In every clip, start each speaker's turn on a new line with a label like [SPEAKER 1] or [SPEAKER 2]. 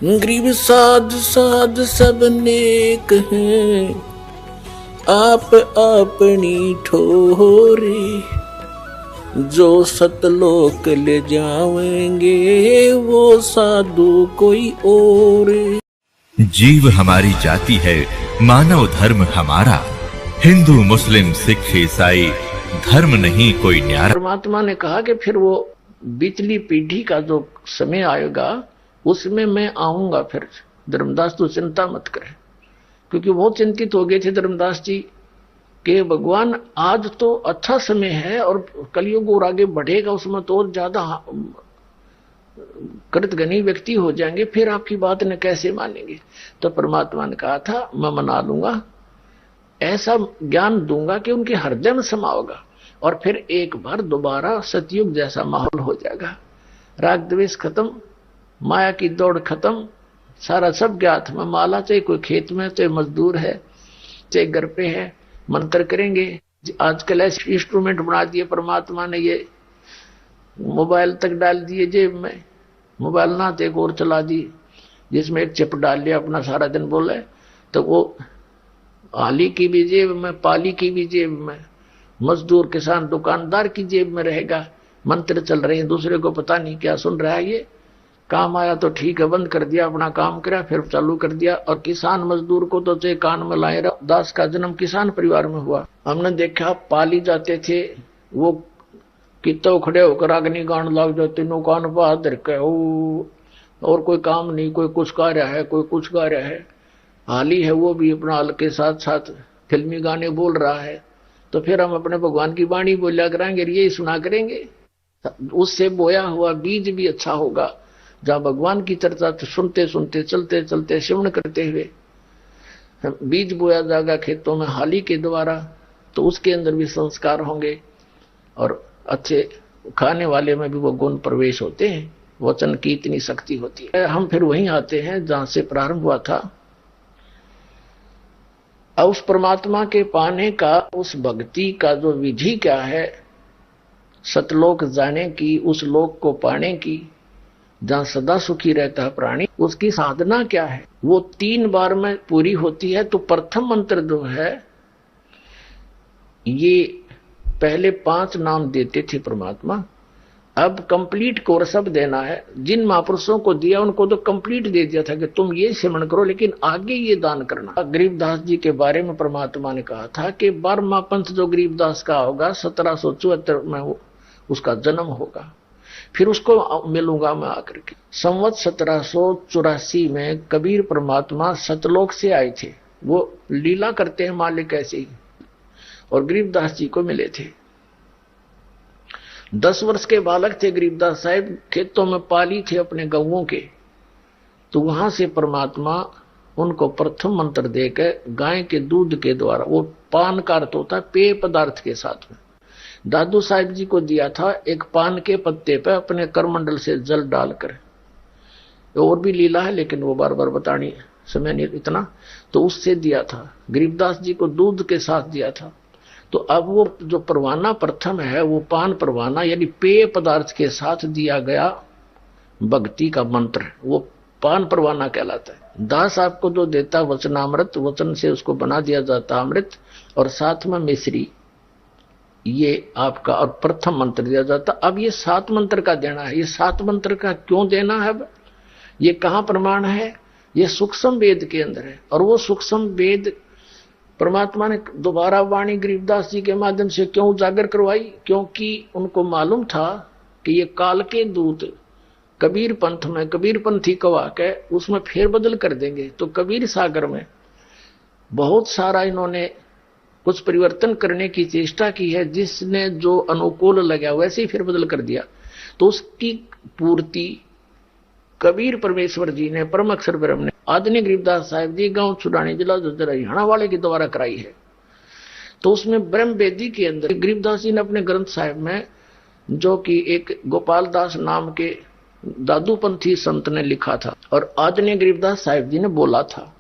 [SPEAKER 1] गरीब साध साध सब नेक हैं, आप अपनी ठोरे, जो सतलोक ले जाएंगे वो साधु कोई और।
[SPEAKER 2] जीव हमारी जाति है, मानव धर्म हमारा, हिंदू मुस्लिम सिख ईसाई धर्म नहीं कोई न्यारा।
[SPEAKER 1] परमात्मा ने कहा कि फिर वो बिचली पीढ़ी का जो समय आएगा उसमें मैं आऊंगा फिर। धर्मदास तो चिंता मत करे, क्योंकि बहुत चिंतित हो गए थे धर्मदास जी कि भगवान आज तो अच्छा समय है और कलयुग और आगे बढ़ेगा, उसमें तो और ज्यादा कृतघ्नी व्यक्ति हो जाएंगे, फिर आपकी बात ने कैसे मानेंगे। तो परमात्मा ने कहा था मैं मना लूंगा, ऐसा ज्ञान दूंगा कि उनके हृदय में समाओगा और फिर एक बार दोबारा सतयुग जैसा माहौल हो जाएगा। राग द्वेष खत्म, माया की दौड़ खत्म, सारा सब ज्ञात में माला, चाहे कोई खेत में, चाहे मजदूर है, चाहे घर पे है, मंत्र करेंगे। आजकल ऐसे इंस्ट्रूमेंट बना दिए परमात्मा ने, ये मोबाइल तक डाल दिए जेब में, मोबाइल ना तो एक और चला दी जिसमें एक चिप डाल लिया, अपना सारा दिन बोले तो वो हाली की भी जेब में, पाली की भी जेब में, मजदूर किसान दुकानदार की जेब में रहेगा। मंत्र चल रहे हैं, दूसरे को पता नहीं क्या सुन रहा है। ये काम आया तो ठीक है, बंद कर दिया, अपना काम करा, फिर चालू कर दिया। और किसान मजदूर को तो चाहे कान में लाए। दास का जन्म किसान परिवार में हुआ, हमने देखा पाली जाते थे, वो कितो खड़े होकर अग्नि गान लग जाते, नो कान बहादुर के और कोई काम नहीं, कोई कुछ गा रहा है, कोई कुछ गा रहा है। हाली है वो भी अपना हाल के साथ साथ फिल्मी गाने बोल रहा है, तो फिर हम अपने भगवान की वाणी बोलिया करेंगे, यही सुना करेंगे। उससे बोया हुआ बीज भी अच्छा होगा, जहां भगवान की चर्चा सुनते सुनते चलते चलते श्रवण करते हुए बीज बोया जाएगा खेतों में हाली के द्वारा, तो उसके अंदर भी संस्कार होंगे और अच्छे खाने वाले में भी वो गुण प्रवेश होते हैं। वचन की इतनी शक्ति होती है। हम फिर वहीं आते हैं जहां से प्रारंभ हुआ था। अब उस परमात्मा के पाने का, उस भक्ति का जो विधि क्या है, सतलोक जाने की, उस लोक को पाने की जहां सदा सुखी रहता है प्राणी, उसकी साधना क्या है, वो 3 बार में पूरी होती है। तो प्रथम मंत्र जो है, ये पहले 5 नाम देते थे परमात्मा, अब कंप्लीट कोर्स अब देना है। जिन महापुरुषों को दिया उनको तो कंप्लीट दे दिया था कि तुम ये सिमरण करो, लेकिन आगे ये दान करना। गरीबदास जी के बारे में परमात्मा ने कहा था कि 12वां पंथ जो गरीबदास का होगा 1774 में उसका जन्म होगा, फिर उसको मिलूंगा मैं आकर के। संवत 1784 में कबीर परमात्मा सतलोक से आए थे, वो लीला करते हैं मालिक ऐसे ही, और गरीबदास जी को मिले थे। 10 वर्ष के बालक थे गरीबदास साहब, खेतों में पाली थे अपने गौओं के, तो वहां से परमात्मा उनको प्रथम मंत्र देकर गाय के दूध के द्वारा, वो पान का अर्थ होता है पेय पदार्थ के साथ में, दादू साहिब जी को दिया था एक पान के पत्ते पे अपने करमंडल से जल डालकर। और भी लीला है लेकिन वो बार बार बतानी समय नहीं इतना, तो उससे दिया था। गरीबदास जी को दूध के साथ दिया था। तो अब वो जो परवाना प्रथम है, वो पान परवाना यानी पेय पदार्थ के साथ दिया गया भक्ति का मंत्र, वो पान परवाना कहलाता है। दास आपको जो देता वचनामृत, वचन से उसको बना दिया जाता अमृत, और साथ में मिश्री, ये आपका और प्रथम मंत्र दिया जाता। अब ये 7 मंत्र का देना है। ये 7 मंत्र का क्यों देना है, अब ये कहां प्रमाण है, ये सूक्ष्म वेद के अंदर है। और वो सूक्ष्म वेद परमात्मा ने दोबारा वाणी गरीबदास जी के माध्यम से क्यों उजागर करवाई, क्योंकि उनको मालूम था कि ये काल के दूत कबीर पंथ में, कबीर पंथी कवा के उसमें फेरबदल कर देंगे। तो कबीर सागर में बहुत सारा इन्होंने कुछ परिवर्तन करने की चेष्टा की है, जिसने जो अनुकूल लगा वैसे ही फिर बदल कर दिया। तो उसकी पूर्ति कबीर परमेश्वर जी ने, परम अक्षर ब्रह्म ने, आदरणीय गरीबदास साहिब जी गांव छुड़ानी जिला हरियाणा वाले के द्वारा कराई है। तो उसमें ब्रह्म वेदी के अंदर गरीबदास जी ने अपने ग्रंथ साहिब में, जो कि एक गोपाल दास नाम के दादूपंथी संत ने लिखा था और आदरणीय गरीबदास साहिब जी ने बोला था,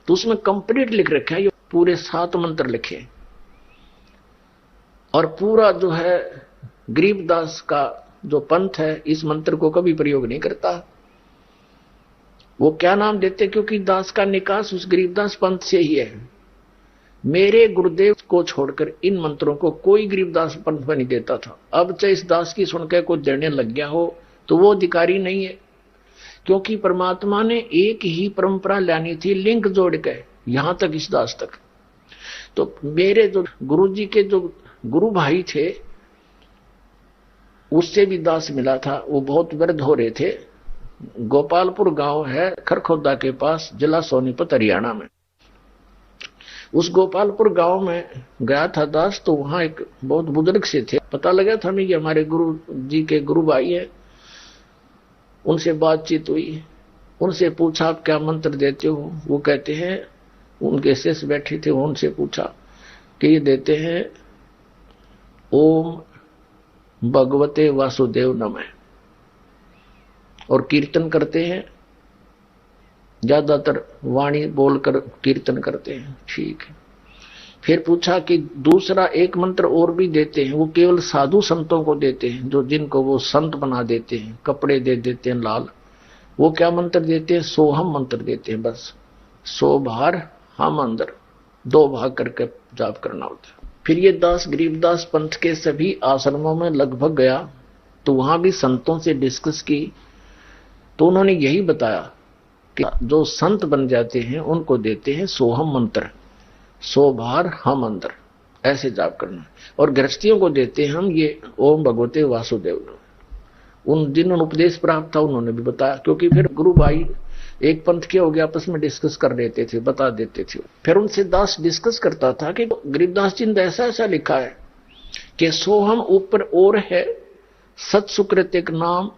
[SPEAKER 1] तो उसमें कंप्लीट लिख रखा है, ये पूरे 7 मंत्र लिखे। और पूरा जो है गरीबदास का जो पंथ है इस मंत्र को कभी प्रयोग नहीं करता। वो क्या नाम देते, क्योंकि दास का निकास उस गरीबदास पंथ से ही है। मेरे गुरुदेव को छोड़कर इन मंत्रों को कोई गरीबदास पंथ में नहीं देता था। अब चाहे इस दास की सुनकर कोई देने लग गया हो तो वो अधिकारी नहीं है, क्योंकि परमात्मा ने एक ही परंपरा लानी थी, लिंक जोड़ के यहां तक इस दास तक। तो मेरे जो गुरु जी के जो गुरु भाई थे उससे भी दास मिला था। वो बहुत वृद्ध हो रहे थे। गोपालपुर गांव है खरखोदा के पास, जिला सोनीपत हरियाणा में। उस गोपालपुर गांव में गया था दास, तो वहां एक बहुत बुजुर्ग से थे। पता लगा था मैं कि हमारे गुरु जी के गुरु भाई है। उनसे बातचीत हुई, उनसे पूछा आप क्या मंत्र देते हो। वो कहते हैं, उनके शिष्य बैठे थे, उनसे पूछा कि ये देते हैं ओम भगवते वासुदेव नमः, और कीर्तन करते हैं, ज्यादातर वाणी बोलकर कीर्तन करते हैं। ठीक है। फिर पूछा कि दूसरा एक मंत्र और भी देते हैं, वो केवल साधु संतों को देते हैं, जो जिनको वो संत बना देते हैं, कपड़े दे देते हैं लाल। वो क्या मंत्र देते हैं? सोहम मंत्र देते हैं। बस सो बाहर हम अंदर, 2 भाग करके जाप करना होता है। फिर ये दास गरीबदास पंथ के सभी आश्रमों में लगभग गया, तो वहां भी संतों से डिस्कस की, तो उन्होंने यही बताया कि जो संत बन जाते हैं उनको देते हैं सोहम मंत्र, सो बाहर हम अंदर, ऐसे जाप करना। और गृहस्थियों को देते हैं हम ये ओम भगवते वासुदेव। उन जिन्होंने उपदेश प्राप्त था उन्होंने भी बताया, क्योंकि फिर गुरु भाई एक पंथ के हो गया, आपस में डिस्कस कर लेते थे, बता देते थे। फिर उनसे दास डिस्कस करता था कि गरीबदास जी ने ऐसा ऐसा लिखा है कि सोहम ऊपर और है, सत सुकृत एक नाम,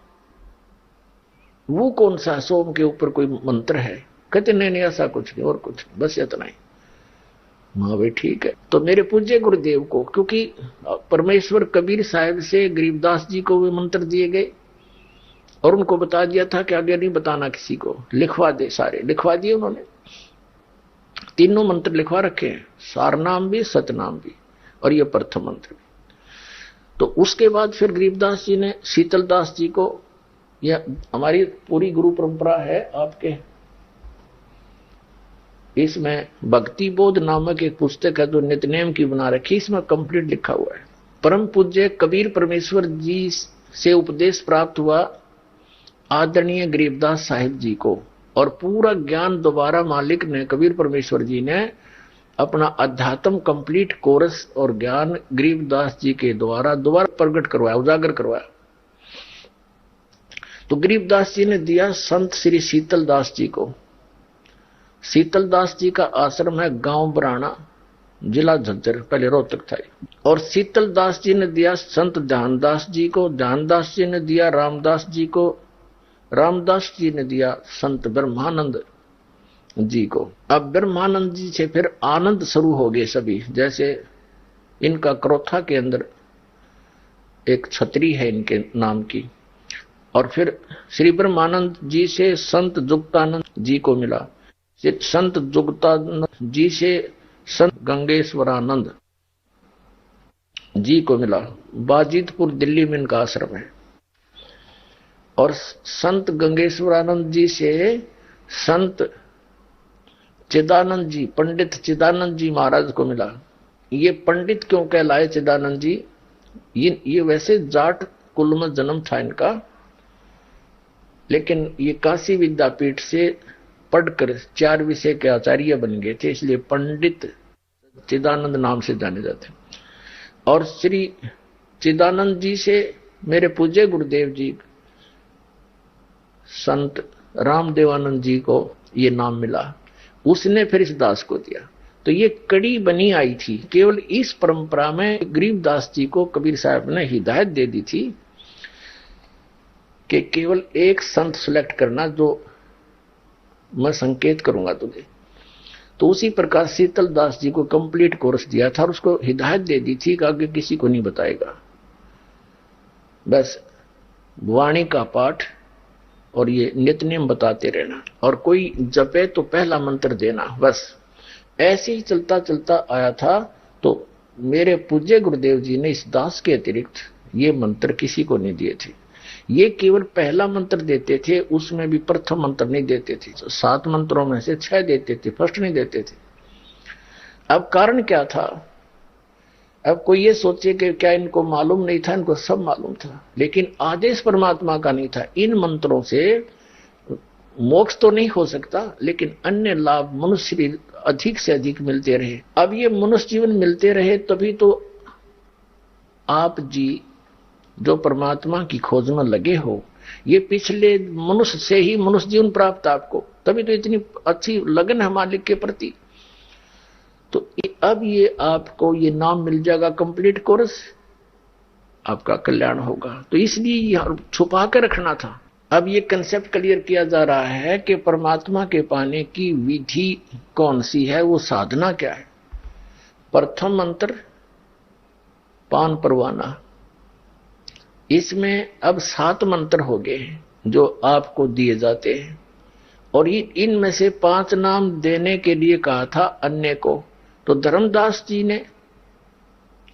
[SPEAKER 1] वो कौन सा? सोम के ऊपर कोई मंत्र है? कहते नहीं ऐसा कुछ नहीं, और कुछ नहीं, बस इतना ही। हाँ भाई ठीक है। तो मेरे पूज्य गुरुदेव को, क्योंकि परमेश्वर कबीर साहब से गरीबदास जी को वे मंत्र दिए गए और उनको बता दिया था कि आगे नहीं बताना किसी को, लिखवा दे, सारे लिखवा दिए उन्होंने। तीनों मंत्र लिखवा रखे हैं, सार नाम भी, सतनाम भी, और ये प्रथम मंत्र भी। तो उसके बाद फिर गरीबदास जी ने शीतलदास जी को, यह हमारी पूरी गुरु परंपरा है आपके, इसमें भक्ति बोध नामक एक पुस्तक है जो नित्यनेम की बना रखी, इसमें कंप्लीट लिखा हुआ है। परम पूज्य कबीर परमेश्वर जी से उपदेश प्राप्त हुआ आदरणीय गरीबदास साहिब जी को, और पूरा ज्ञान दोबारा मालिक ने, कबीर परमेश्वर जी ने अपना अध्यात्म कंप्लीट कोर्स और ज्ञान गरीबदास जी के द्वारा दोबारा प्रकट करवाया, उजागर करवाया। तो गरीबदास जी ने दिया संत श्री शीतलदास जी को। शीतलदास जी का आश्रम है गांव बराना, जिला झज्जर, पहले रोहतक था। और शीतलदास जी ने दिया संत ध्यानदास जी को, ध्यानदास जी ने दिया रामदास जी को, रामदास जी ने दिया संत ब्रह्मानंद जी को। अब ब्रह्मानंद जी से फिर आनंद शुरू हो गए सभी, जैसे इनका क्रोथा के अंदर एक छतरी है इनके नाम की। और फिर श्री ब्रह्मानंद जी से संत जुक्तानंद जी को मिला, संत जुक्तानंद जी से संत गंगेश्वरानंद जी को मिला। बाजितपुर दिल्ली में इनका आश्रम है। और संत गंगेश्वरानंद जी से संत चिदानंद जी, पंडित चिदानंद जी महाराज को मिला। ये पंडित क्यों कहलाए चिदानंद जी? ये वैसे जाट कुल में जन्म था इनका, लेकिन ये काशी विद्यापीठ से पढ़कर 4 विषय के आचार्य बन गए थे, इसलिए पंडित चिदानंद नाम से जाने जाते। और श्री चिदानंद जी से मेरे पूज्य गुरुदेव जी संत रामदेवानंद जी को ये नाम मिला, उसने फिर इस दास को दिया। तो ये कड़ी बनी आई थी। केवल इस परंपरा में गरीबदास जी को कबीर साहब ने हिदायत दे दी थी कि केवल एक संत सिलेक्ट करना जो मैं संकेत करूंगा तुझे। तो उसी प्रकार शीतलदास जी को कंप्लीट कोर्स दिया था और उसको हिदायत दे दी थी कि आगे किसी को नहीं बताएगा, बस वाणी का पाठ और ये नित्यनेम बताते रहना, और कोई जपे तो पहला मंत्र देना, बस। ऐसे ही चलता चलता आया था। तो मेरे पूज्य गुरुदेव जी ने इस दास के अतिरिक्त ये मंत्र किसी को नहीं दिए थे। ये केवल पहला मंत्र देते थे, उसमें भी प्रथम मंत्र नहीं देते थे। 7 मंत्रों में से 6 देते थे, फर्स्ट नहीं देते थे। अब कारण क्या था? अब कोई ये सोचे कि क्या इनको मालूम नहीं था? इनको सब मालूम था, लेकिन आदेश परमात्मा का नहीं था। इन मंत्रों से मोक्ष तो नहीं हो सकता, लेकिन अन्य लाभ मनुष्य भी अधिक से अधिक मिलते रहे। अब ये मनुष्य जीवन मिलते रहे, तभी तो आप जी जो परमात्मा की खोज में लगे हो, ये पिछले मनुष्य से ही मनुष्य जीवन प्राप्त आपको, तभी तो इतनी अच्छी लगन है मालिक के प्रति। तो अब ये आपको ये नाम मिल जाएगा, कंप्लीट कोर्स, आपका कल्याण होगा। तो इसलिए यह छुपा कर रखना था। अब ये कंसेप्ट क्लियर किया जा रहा है कि परमात्मा के पाने की विधि कौन सी है, वो साधना क्या है। प्रथम मंत्र पान परवाना, इसमें अब 7 मंत्र हो गए जो आपको दिए जाते हैं, और इनमें से 5 नाम देने के लिए कहा था अन्य को। तो धर्मदास जी ने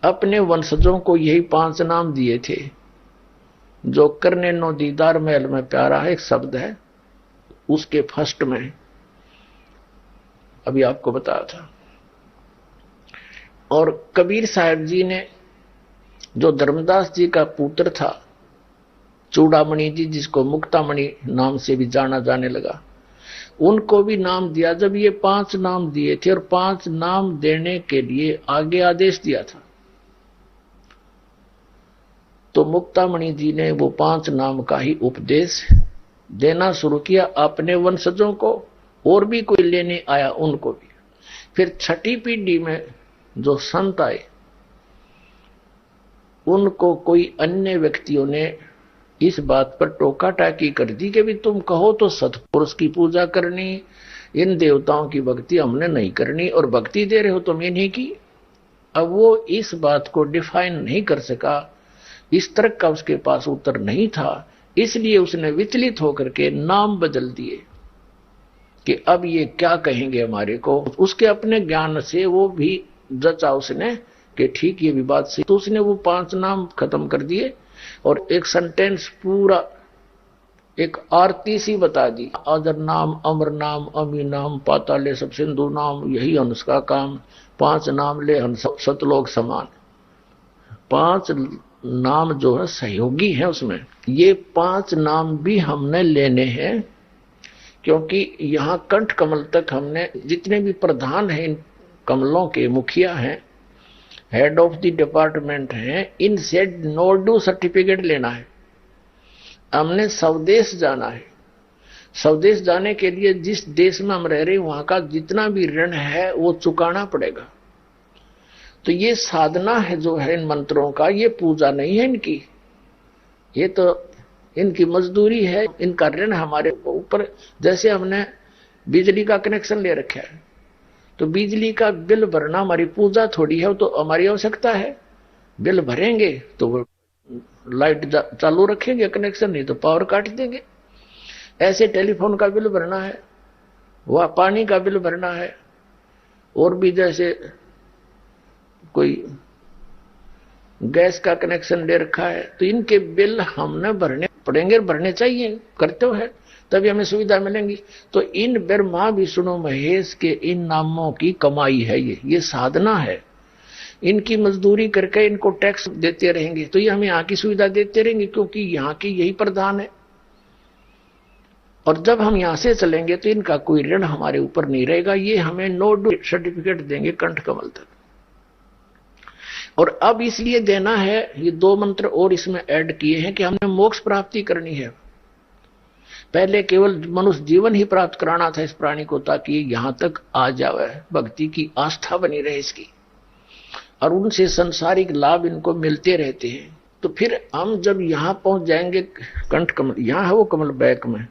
[SPEAKER 1] अपने वंशजों को यही 5 नाम दिए थे, जो करने नो दीदार महल में प्यारा है, एक शब्द है, उसके फर्स्ट में अभी आपको बताया था। और कबीर साहब जी ने, जो धर्मदास जी का पुत्र था, चूड़ामणि जी, जिसको मुक्तामणि नाम से भी जाना जाने लगा, उनको भी नाम दिया। जब ये 5 नाम दिए थे और 5 नाम देने के लिए आगे आदेश दिया था, तो मुक्तामणि जी ने वो 5 नाम का ही उपदेश देना शुरू किया अपने वंशजों को, और भी कोई लेने आया उनको भी। फिर 6ठी पीढ़ी में जो संत आए, उनको कोई अन्य व्यक्तियों ने इस बात पर टोका टाकी कर दी कि भी तुम कहो तो सतपुरुष की पूजा करनी, इन देवताओं की भक्ति हमने नहीं करनी, और भक्ति दे रहे हो तुम इन्हीं की। अब वो इस बात को डिफाइन नहीं कर सका, इस तरह का उसके पास उत्तर नहीं था, इसलिए उसने विचलित होकर के नाम बदल दिए कि अब ये क्या कहेंगे हमारे को। उसके अपने ज्ञान से वो भी जचा उसने कि ठीक ये विवाद से, तो उसने वो 5 नाम खत्म कर दिए और एक सेंटेंस पूरा, एक आरती सी बता दी। अजर नाम, अमर नाम, अमी नाम, पाताले सब सिंधु नाम, यही हंस का काम, 5 नाम ले हंस सतलोक समान। 5 नाम जो है सहयोगी है उसमें। ये 5 नाम भी हमने लेने हैं, क्योंकि यहाँ कंठ कमल तक हमने जितने भी प्रधान हैं, इन कमलों के मुखिया हैं, हेड ऑफ द डिपार्टमेंट हैं, इनसे नो ड्यू सर्टिफिकेट लेना है। हमने स्वदेश जाना है। स्वदेश जाने के लिए जिस देश में हम रह रहे हैं, वहां का जितना भी ऋण है वो चुकाना पड़ेगा। तो ये साधना है जो है इन मंत्रों का, ये पूजा नहीं है इनकी, ये तो इनकी मजदूरी है, इनका ऋण हमारे ऊपर। जैसे हमने बिजली का कनेक्शन ले रखा है, तो बिजली का बिल भरना हमारी पूजा थोड़ी है, तो हमारी आवश्यकता है। बिल भरेंगे तो लाइट चालू रखेंगे कनेक्शन, नहीं तो पावर काट देंगे। ऐसे टेलीफोन का बिल भरना है, वह पानी का बिल भरना है, और भी जैसे कोई गैस का कनेक्शन ले रखा है, तो इनके बिल हमने भरने पड़ेंगे, भरने चाहिए, करते हो है, तभी हमें सुविधा मिलेंगी। तो इन ब्रह्मा विष्णु महेश के इन नामों की कमाई है, ये साधना है। इनकी मजदूरी करके इनको टैक्स देते रहेंगे, तो ये हमें यहाँ की सुविधा देते रहेंगे, क्योंकि यहाँ की यही प्रधान है। और जब हम यहाँ से चलेंगे तो इनका कोई ऋण हमारे ऊपर नहीं रहेगा, ये हमें नो ड्यू सर्टिफिकेट देंगे कंठ कमल तक। और अब इसलिए देना है, ये 2 मंत्र और इसमें ऐड किए हैं कि हमने मोक्ष प्राप्ति करनी है। पहले केवल मनुष्य जीवन ही प्राप्त कराना था इस प्राणी को, ताकि यहां तक आ जावे, भक्ति की आस्था बनी रहे इसकी, और उनसे संसारिक लाभ इनको मिलते रहते हैं। तो फिर हम जब यहां पहुंच जाएंगे, कंठ कमल यहां है, वो कमल बैक में,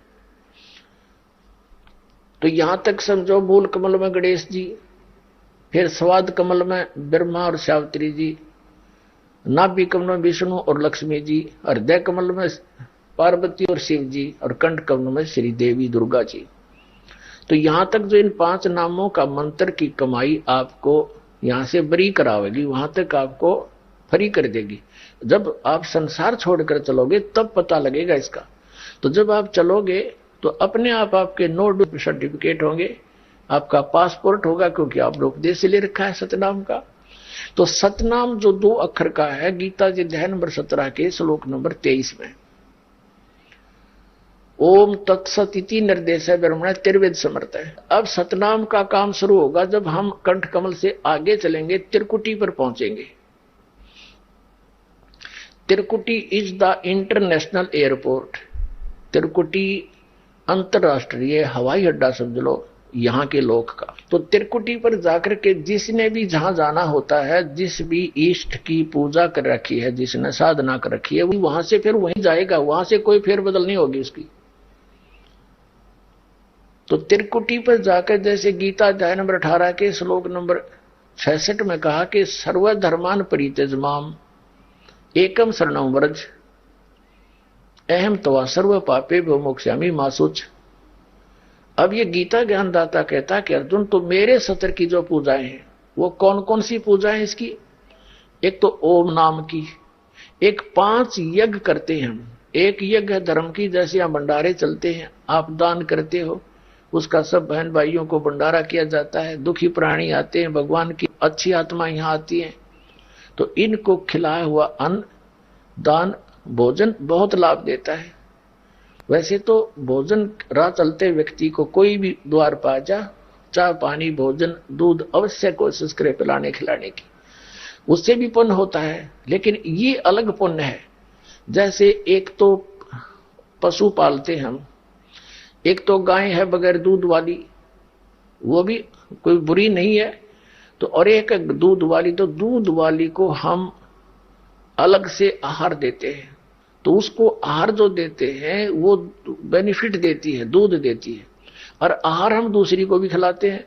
[SPEAKER 1] तो यहां तक समझो मूल कमल में गणेश जी, फिर स्वाद कमल में ब्रह्मा और सावित्री जी, नाभि कमल में विष्णु और लक्ष्मी जी, हृदय कमल में पार्वती और शिव जी, और कंठ कमल में श्री देवी दुर्गा जी। तो यहां तक जो इन 5 नामों का मंत्र की कमाई आपको यहां से बरी करावेगी, वहां तक आपको फ्री कर देगी। जब आप संसार छोड़कर चलोगे तब पता लगेगा इसका। तो जब आप चलोगे तो अपने आप आपके 9 सर्टिफिकेट होंगे, आपका पासपोर्ट होगा, क्योंकि आपने उपदेश ले रखा है सतनाम का। तो सतनाम जो 2 अक्षर का है, गीता जी अध्याय नंबर 17 के श्लोक नंबर 23 में ओम तत्सत इति निर्देश है ब्रह्मण त्रिवेद समर्थ है। अब सतनाम का काम शुरू होगा जब हम कंठ कमल से आगे चलेंगे, त्रिकुटी पर पहुंचेंगे। त्रिकुटी इज द इंटरनेशनल एयरपोर्ट। त्रिकुटी अंतरराष्ट्रीय हवाई अड्डा समझ लो यहां के लोक का। तो त्रिकुटी पर जाकर के जिसने भी जहां जाना होता है, जिस भी इष्ट की पूजा कर रखी है, जिसने साधना कर रखी है, वहां से फिर वहीं जाएगा, वहां से कोई फेरबदल नहीं होगी उसकी। तो त्रिकुटी पर जाकर जैसे गीता अध्याय नंबर 18 के श्लोक नंबर 66 में कहा कि सर्वधर्मान परित्यज माम एकम शरणं व्रज अहम तवा सर्व पापे मोक्ष्यामि मा शुच। अब ये गीता ज्ञानदाता कहता कि अर्जुन तो मेरे सत्र की जो पूजाएं हैं वो कौन कौन सी पूजाएं इसकी? एक तो ओम नाम की, एक 5 यज्ञ करते हैं हम। एक यज्ञ है धर्म की, जैसे यहाँ भंडारे चलते हैं, आप दान करते हो, उसका सब बहन भाइयों को भंडारा किया जाता है। दुखी प्राणी आते हैं, भगवान की अच्छी आत्मा यहाँ आती है, तो इनको खिलाया हुआ अन्न दान भोजन बहुत लाभ देता है। वैसे तो भोजन राह चलते व्यक्ति को कोई भी द्वार पा जा, चाय पानी भोजन दूध अवश्य कोशिश करे पिलाने खिलाने की, उससे भी पुण्य होता है। लेकिन ये अलग पुण्य है। जैसे एक तो पशु पालते हम, एक तो गाय है बगैर दूध वाली, वो भी कोई बुरी नहीं है, तो और एक दूध वाली, तो दूध वाली को हम अलग से आहार देते हैं। तो उसको आहार जो देते हैं वो बेनिफिट देती है, दूध देती है, और आहार हम दूसरी को भी खिलाते हैं,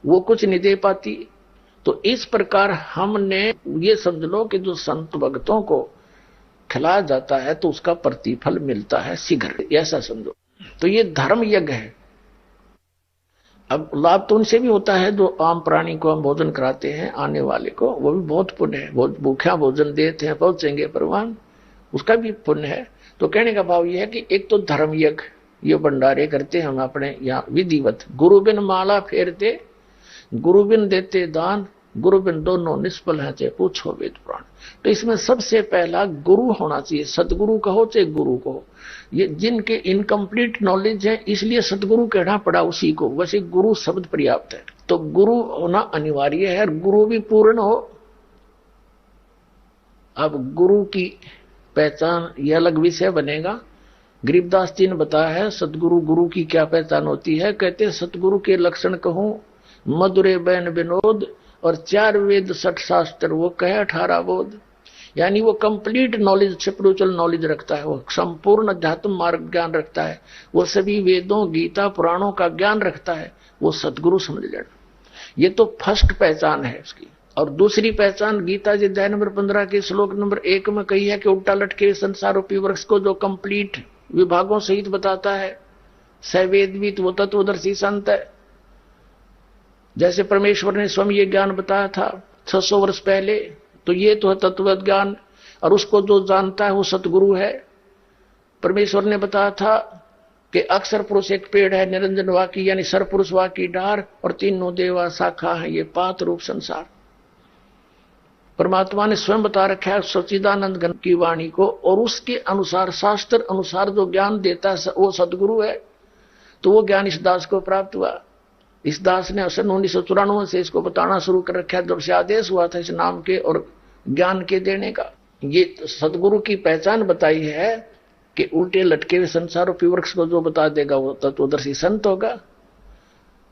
[SPEAKER 1] वो कुछ नहीं दे पाती। तो इस प्रकार हमने ये समझ लो कि जो संत भक्तों को खिलाया जाता है तो उसका प्रतिफल मिलता है शीघ्र, ऐसा समझो। तो ये धर्म यज्ञ है। अब लाभ तो उनसे भी होता है जो आम प्राणी को हम भोजन कराते हैं, आने वाले को, वो भी बहुत पुण्य है। भूखा भोजन देते हैं, पहुंचेंगे परवान, उसका भी पुण्य है। तो कहने का भाव यह है कि एक तो धर्म यज्ञ, ये भंडारे करते हम अपने यहाँ विधिवत, गुरु बिन माला फेरते, गुरु बिन देते दान, गुरु बिन दोनों निष्फल है, चाहे पूछो वेद पुराण। तो इसमें सबसे पहला गुरु होना चाहिए, सदगुरु कहो चाहे गुरु कहो। ये जिनके इनकम्प्लीट नॉलेज है इसलिए सदगुरु कहना पड़ा उसी को, वैसे गुरु शब्द पर्याप्त है। तो गुरु होना अनिवार्य है और गुरु भी पूर्ण हो। अब गुरु की पहचान यह अलग विषय बनेगा। गरीबदास जी ने बताया है सतगुरु गुरु की क्या पहचान होती है। कहते सतगुरु के लक्षण कहूं मधुरे बैन विनोद और 4 वेद 60 शास्त्र, वो कहे 18 बोध। यानी वो कंप्लीट नॉलेज, स्पिरिचुअल नॉलेज रखता है, वो संपूर्ण अध्यात्म मार्ग ज्ञान रखता है, वो सभी वेदों गीता पुराणों का ज्ञान रखता है, वो सतगुरु समझ लेना। ये तो फर्स्ट पहचान है उसकी। और दूसरी पहचान गीता जी अध्याय नंबर 15 के श्लोक नंबर 1 में कही है कि उल्टा लटके संसार रूपी वृक्ष को जो कंप्लीट विभागों सहित बताता है, सवेदवित वो तत्वदर्शी संत है। जैसे परमेश्वर ने स्वयं ये ज्ञान बताया था 600 वर्ष पहले, तो ये तो है तत्व ज्ञान, और उसको जो जानता है वो सतगुरु है। परमेश्वर ने बताया था कि अक्षर पुरुष एक पेड़ है, निरंजन वाकी यानी सर पुरुष वाकी डार, और तीनों देवा शाखा है, ये पात रूप संसार। परमात्मा ने स्वयं बता रखा है सच्चिदानंद घन की वाणी को, और उसके अनुसार शास्त्र अनुसार जो ज्ञान देता है वो सदगुरु है। तो वो ज्ञान इस दास को प्राप्त हुआ। इस दास ने 1994 से इसको बताना शुरू कर रखा है, जब से आदेश हुआ था इस नाम के और ज्ञान के देने का। ये सदगुरु की पहचान बताई है कि उल्टे लटके हुए संसार रूपी वृक्ष को जो बता देगा वो तत्वदर्शी संत होगा।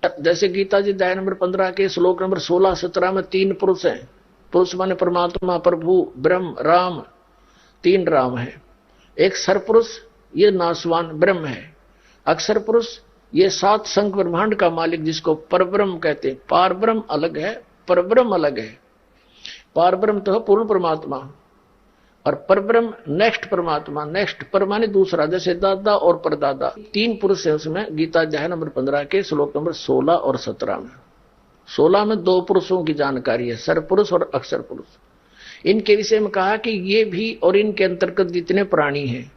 [SPEAKER 1] जैसे गीता जी अध्याय नंबर 15 के श्लोक नंबर 16-17 में 3 पुरुष हैं। पुरुष माने परमात्मा, प्रभु, ब्रह्म, राम, 3 राम है। एक सरपुरुष ये नासवान ब्रह्म है। अक्षर पुरुष ये 7 संख ब्रह्मांड का मालिक जिसको परब्रह्म कहते हैं। पार ब्रह्म अलग है, परब्रह्म अलग है। पार ब्रह्म तो है पूर्ण परमात्मा, और परब्रह्म नेक्स्ट परमात्मा, नेक्स्ट पर माने दूसरा, जैसे दादा और परदादा। 3 पुरुष है उसमें। गीता अध्याय नंबर 15 के श्लोक नंबर 16 और 17 में। 16 में 2 पुरुषों की जानकारी है, सर पुरुष और अक्षर पुरुष। इनके विषय में कहा कि ये भी और इनके अंतर्गत जितने प्राणी हैं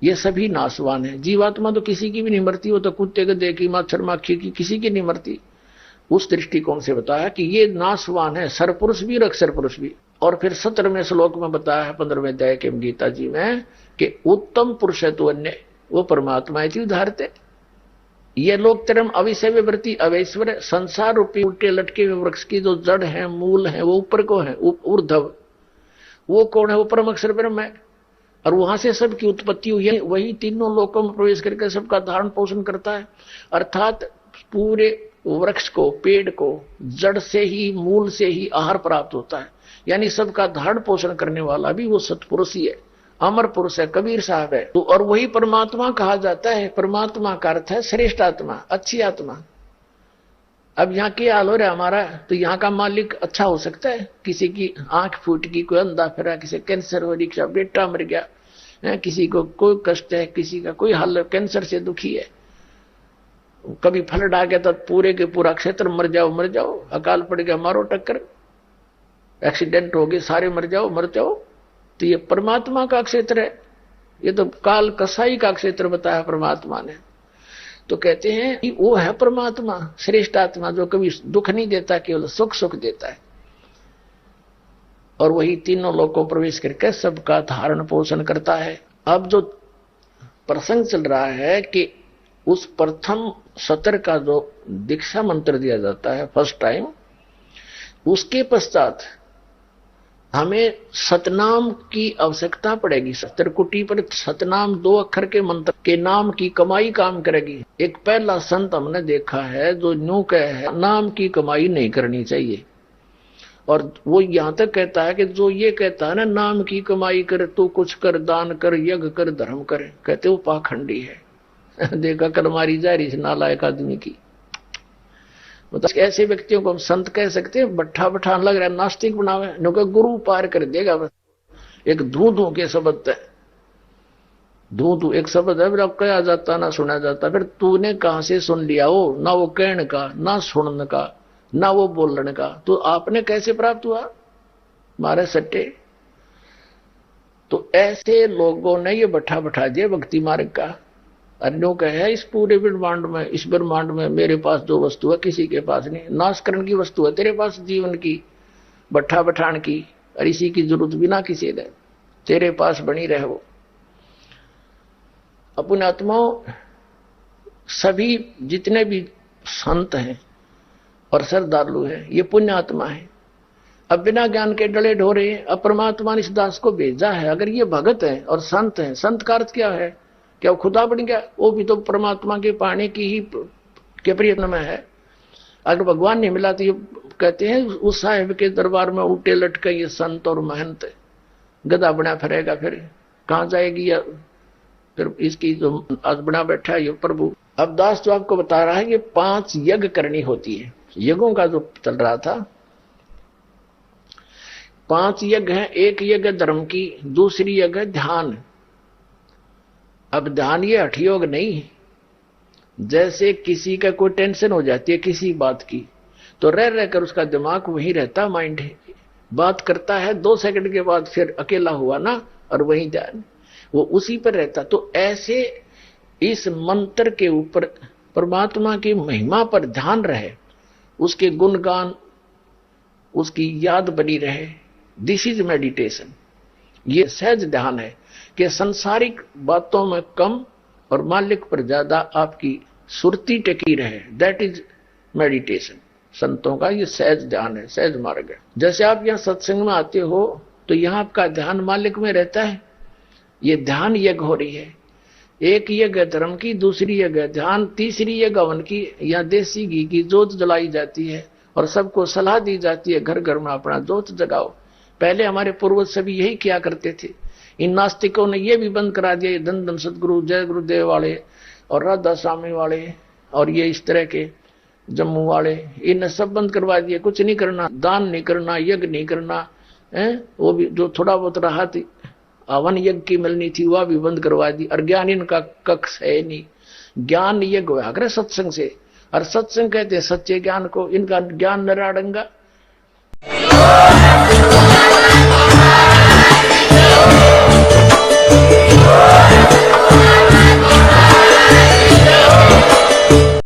[SPEAKER 1] ये सभी नाशवान है। जीवात्मा तो किसी की भी नहीं मरती, वो तो कुत्ते गधे की, मच्छर माखी की, किसी की नहीं मरती। उस दृष्टिकोण से बताया कि ये नाशवान है, सरपुरुष भी और अक्षर पुरुष भी। और फिर 17वें श्लोक में बताया है 15वें अध्याय के गीता जी में कि उत्तम पुरुष है तो अन्य, वो परमात्मा है उदाहरते। ये लोग तरम अविषय वृत्ति अवैश्वर, संसार रूपी उल्टे लटके हुए वृक्ष की जो जड़ है, मूल है, वो ऊपर को है, ऊर्ध्व। वो कौन है? वो परम अक्षर ब्रह्म है। और वहां से सबकी उत्पत्ति हुई है, वही तीनों लोकों में प्रवेश करके सबका धारण पोषण करता है। अर्थात पूरे वृक्ष को, पेड़ को जड़ से ही, मूल से ही आहार प्राप्त होता है। यानी सबका धारण पोषण करने वाला भी वो सत्पुरुष ही है, अमर पुरुष है, कबीर साहब है। तो और वही परमात्मा कहा जाता है। परमात्मा का अर्थ है श्रेष्ठ आत्मा, अच्छी आत्मा। अब यहाँ क्या हाल हो रहा है हमारा, तो यहाँ का मालिक अच्छा हो सकता है? किसी की आंख फूट गई, कोई अंधा फिरा, किसी कैंसर हो रही, बेटा मर गया, किसी को कोई कष्ट है, किसी का कोई हाल कैंसर से दुखी है, कभी फ्लड आ गया तो पूरे के पूरा क्षेत्र मर जाओ, अकाल पड़ गया, मारो टक्कर, एक्सीडेंट हो गए, सारे मर जाओ। तो ये परमात्मा का क्षेत्र है। ये तो काल कसाई का क्षेत्र बताया परमात्मा ने। तो कहते हैं कि वो है परमात्मा, श्रेष्ठ आत्मा, जो कभी दुख नहीं देता, केवल सुख देता है। और वही तीनों लोकों प्रवेश करके सबका धारण पोषण करता है। अब जो प्रसंग चल रहा है कि उस प्रथम सत्र का जो दीक्षा मंत्र दिया जाता है फर्स्ट टाइम, उसके पश्चात हमें सतनाम की आवश्यकता पड़ेगी। सत्रकुटी पर सतनाम 2 अक्षर के मंत्र के नाम की कमाई काम करेगी। एक पहला संत हमने देखा है जो न्यू कहे है नाम की कमाई नहीं करनी चाहिए, और वो यहां तक कहता है कि जो ये कहता है ना नाम की कमाई कर, तू कुछ कर, दान कर, यज्ञ कर, धर्म कर, कहते वो पाखंडी है। देखा कल मारी जा रही नालायक आदमी की। मतलब ऐसे व्यक्तियों को हम संत कह सकते हैं? बट्ठा लग रहा है, नास्तिक बनावे, नुका गुरु पार कर देगा। बस एक धू के शब्द है, धू एक शब्द है, फिर कहा जाता ना सुना जाता। फिर तूने कहां से सुन लिया? वो ना वो कहने का, ना सुनने का, ना वो बोलने का, तो आपने कैसे प्राप्त हुआ? मारे सट्टे। तो ऐसे लोगों ने ये बट्ठा दिया भक्ति मार्ग का। अन्यों का है इस पूरे ब्रह्मांड में, इस ब्रह्मांड में मेरे पास जो वस्तु है किसी के पास नहीं, नाशकरण की वस्तु है तेरे पास, जीवन की बट्ठा बठान की, और इसी की जरूरत बिना किसी दे तेरे पास बनी रहे। वो अपने आत्माओं, सभी जितने भी संत हैं और श्रद्धालु हैं ये पुण्य आत्मा है। अब बिना ज्ञान के डले ढोरे हैं। अब परमात्मा ने इस दास को भेजा है। अगर ये भगत है और संत है, संत का अर्थ क्या है? क्या वो खुदा बन गया? वो भी तो परमात्मा के पाने की ही के प्रयत्न में है। अगर भगवान नहीं मिला तो ये कहते हैं उस साहिब के दरबार में उल्टे लटके ये संत और महंत, गधा बना फिरेगा, फिर कहां जाएगी? या फिर इसकी जो आज बना बैठा है ये प्रभु। अब दास जो आपको बता रहा है ये 5 यज्ञ करनी होती है। यज्ञों का जो चल रहा था, 5 यज्ञ है। एक यज्ञ धर्म की, दूसरी यज्ञ ध्यान। अब ध्यान ये हठ योग नहीं, जैसे किसी का कोई टेंशन हो जाती है किसी बात की, तो रह कर उसका दिमाग वहीं रहता, माइंड बात करता है, 2 सेकंड के बाद फिर अकेला हुआ ना, और वहीं ध्यान वो उसी पर रहता। तो ऐसे इस मंत्र के ऊपर परमात्मा की महिमा पर ध्यान रहे, उसके गुणगान, उसकी याद बनी रहे। This is meditation. ये सहज ध्यान है कि संसारिक बातों में कम और मालिक पर ज्यादा आपकी सुरती टिकी रहे। That is meditation. संतों का ये सहज ध्यान है, सहज मार्ग है। जैसे आप यहाँ सत्संग में आते हो तो यहाँ आपका ध्यान मालिक में रहता है। ये ध्यान यज्ञ हो रही है। एक यज्ञ धर्म की, दूसरी यज्ञ ध्यान, तीसरी यज्ञ हवन की। यहाँ देसी घी की जोत जलाई जाती है और सबको सलाह दी जाती है घर घर में अपना जोत जगाओ। पहले हमारे पूर्वज सभी यही किया करते थे। इन नास्तिकों ने ये भी बंद करा दिया, ये धन धन सदगुरु जय गुरुदेव वाले और राधा स्वामी वाले और ये इस तरह के जम्मू वाले, इन्हें सब बंद करवा दिए। कुछ नहीं करना, दान नहीं करना, यज्ञ नहीं करना है। वो भी जो थोड़ा बहुत रहा थी हवन यज्ञ की मिलनी थी वह भी बंद करवा दी। और ज्ञान इनका कक्ष है नहीं। ज्ञान यज्ञ हुआ करे सत्संग से, और सत्संग कहते हैं सच्चे ज्ञान को। इनका ज्ञान निराडंगा।